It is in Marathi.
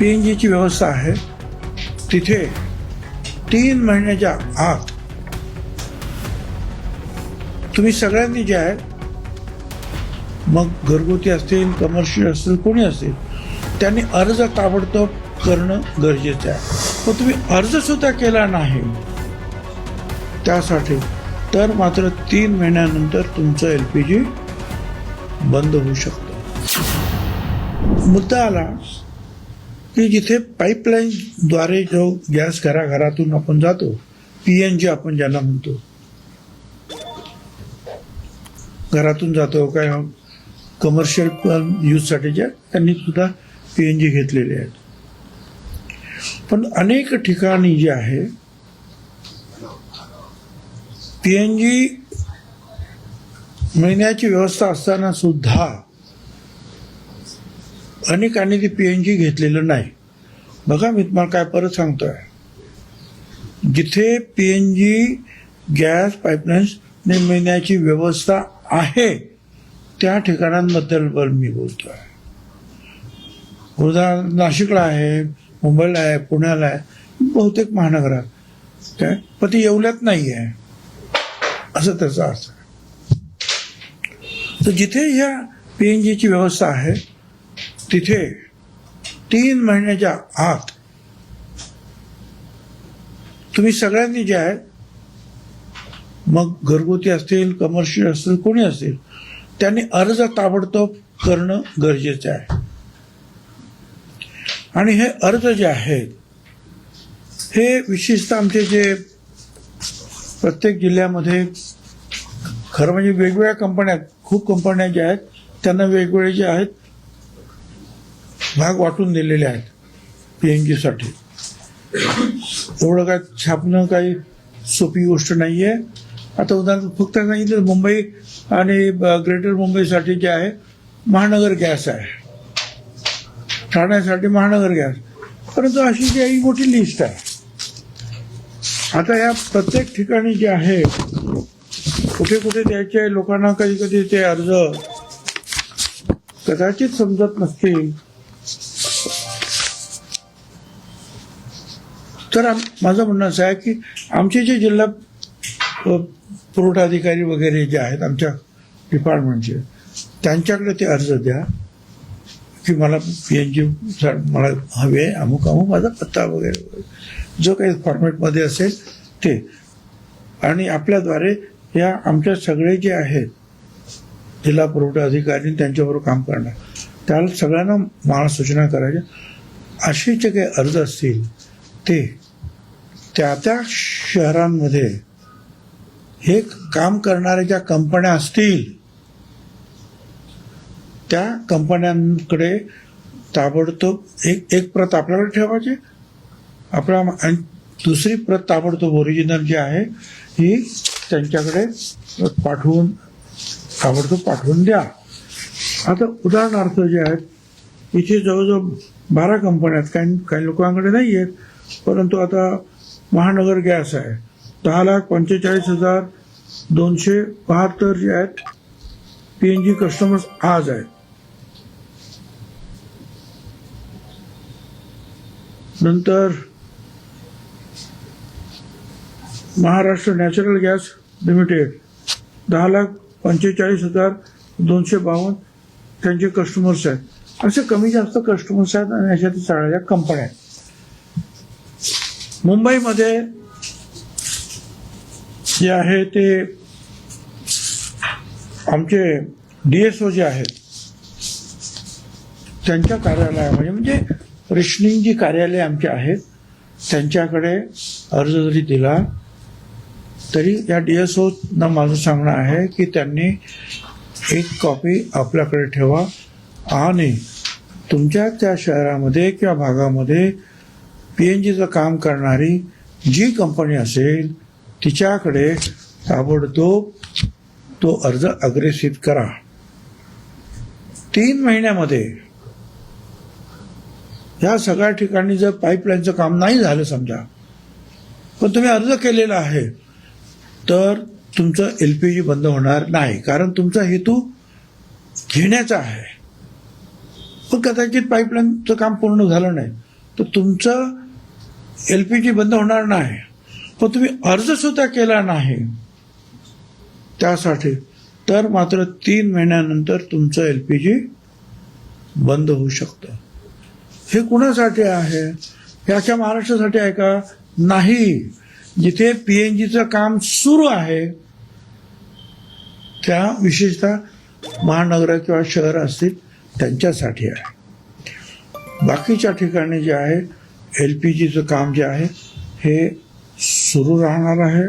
PNGची व्यवस्था आहे तिथे 3 महिन्याच्या आत तुम्ही सगळ्यांनी जे आहे, मग घरगुती असतील, कमर्शियल असतील, कोणी असतील, त्यांनी अर्ज ताबडतोब करणं गरजेचं आहे. पण तुम्ही अर्ज सुद्धा केला नाही त्यासाठी तर मात्र 3 महिन्यानंतर तुमचं LPG बंद होऊ शकतं. मुद्दा आला की जिथे पाईपलाईनद्वारे जो गॅस घराघरातून आपण जातो, PNG आपण ज्यांना म्हणतो, घरातून जातो काय कमर्शियल यूजसाठी ज्या त्यांनी सुद्धा PNG घेतलेले आहेत. पण अनेक ठिकाणी जे आहे PNG महिन्याची व्यवस्था असताना सुद्धा अनेकांनी ती PNG घेतलेलं नाही. बघा, मी तुम्हाला काय परत सांगतोय, जिथे PNG गॅस पाईपलाईन महिन्याची व्यवस्था आहे त्या ठिकाणांबद्दल मी बोलतोय. उदाहरण नाशिकला आहे, मुंबईला आहे, पुण्याला आहे, बहुतेक महानगरात काय, पण ती येवल्यात नाही आहे असं त्याचा अर्थ आहे. तर जिथे ह्या PNGची व्यवस्था आहे तिथे 3 महिन्याच्या आत तुम्ही सगळ्यांनी जे आहे, मग घरगुती असतील, कमर्शियल असतील, कोणी असतील, त्यांनी अर्ज ताबडतोब करणं गरजेचं आहे. आणि हे अर्ज जे आहेत हे विशेषतः आमचे जे प्रत्येक जिल्ह्यामध्ये खरं म्हणजे वेगवेगळ्या कंपन्या, खूप कंपन्या ज्या आहेत त्यांना वेगवेगळे जे आहेत भाग वाटून दिलेले आहेत PNGसाठी. एवढं काय छापणं काही सोपी गोष्ट नाही आहे. आता उदाहरण फक्त सांगितलं, मुंबई आणि ग्रेटर मुंबईसाठी जे आहे महानगर गॅस आहे, ठाण्यासाठी महानगर गॅस, परंतु अशी जी ही मोठी लिस्ट आहे. आता या प्रत्येक ठिकाणी जे आहे कुठे कुठे द्यायचे लोकांना कधी कधी ते अर्ज कदाचित समजत नसतील. तर माझं म्हणणं असं आहे की आमचे जे जिल्हा पुरवठा अधिकारी वगैरे जे आहेत आमच्या डिपार्टमेंटचे, त्यांच्याकडे ते अर्ज द्या की मला PNG मला हवे आहे, अमुक अमुक माझा पत्ता वगैरे जो काही फॉर्मॅटमध्ये असेल ते, आणि आपल्याद्वारे या आमच्या सगळे जे आहेत जिल्हा पुरवठा अधिकारी त्यांच्याबरोबर काम करणार त्याला सगळ्यांना मला सूचना करायच्या. असे जे काही अर्ज असतील ते त्या त्या शहरांमध्ये हे काम करणाऱ्या ज्या कंपन्या असतील त्या कंपन्यांकडे ताबडतोब एक प्रत आपल्याकडे ठेवायची, आपल्या आणि दुसरी प्रत ताबडतोब ओरिजिनल जी आहे ही त्यांच्याकडे ताबडतोब पाठवून द्या. आता उदाहरणार्थ जे आहेत इथे जवळजवळ 12 कंपन्या आहेत, काही लोकांकडे नाही आहेत, परंतु आता महानगर गॅस आहे, 10,45,272 जे आहेत PNG कस्टमर्स आज आहेत. नंतर महाराष्ट्र नॅचरल गॅस लिमिटेड 10,45,252 त्यांचे कस्टमर्स आहेत. असे कमी जास्त कस्टमर्स आहेत आणि अशा ते सगळ्या कंपन्या आहेत. मुंबईमध्ये जे आहे ते आमचे DSO जे आहेत त्यांच्या कार्यालयामध्ये, म्हणजे रेशनिंग जी कार्यालय आमचे आहेत त्यांच्याकडे अर्ज जरी दिला तरी या DSOना माझं सांगणं आहे की त्यांनी एक कॉपी आपल्याकडे ठेवा आणि तुमच्या त्या शहरामध्ये किंवा भागामध्ये PNGचं काम करणारी जी कंपनी असेल तिच्याकडे ताबडतोब तो अर्ज अग्रेसित करा. 3 महिन्यामध्ये ह्या सगळ्या ठिकाणी जर पाईपलाईनचं काम नाही झालं समजा, पण तुम्ही अर्ज केलेला आहे, तर तुमचं LPG बंद होणार नाही, कारण तुमचा हेतू घेण्याचा आहे. पण कदाचित पाईपलाईनचं काम पूर्ण झालं नाही, तर तुमचं LPG बंद होणार नाही, पण तुम्ही अर्ज सुद्धा केला नाही त्यासाठी, तर मात्र 3 महिन्यानंतर तुमचं LPG बंद होऊ शकतं. हे कुणासाठी आहे? याच्या महाराष्ट्रासाठी आहे का? नाही. जिथे PNGचं काम सुरू आहे त्या विशेषतः महानगर किंवा शहर असतील त्यांच्यासाठी आहे. बाकीच्या ठिकाणी जे आहे LPGचं काम जे आहे हे सुरू राहणार आहे.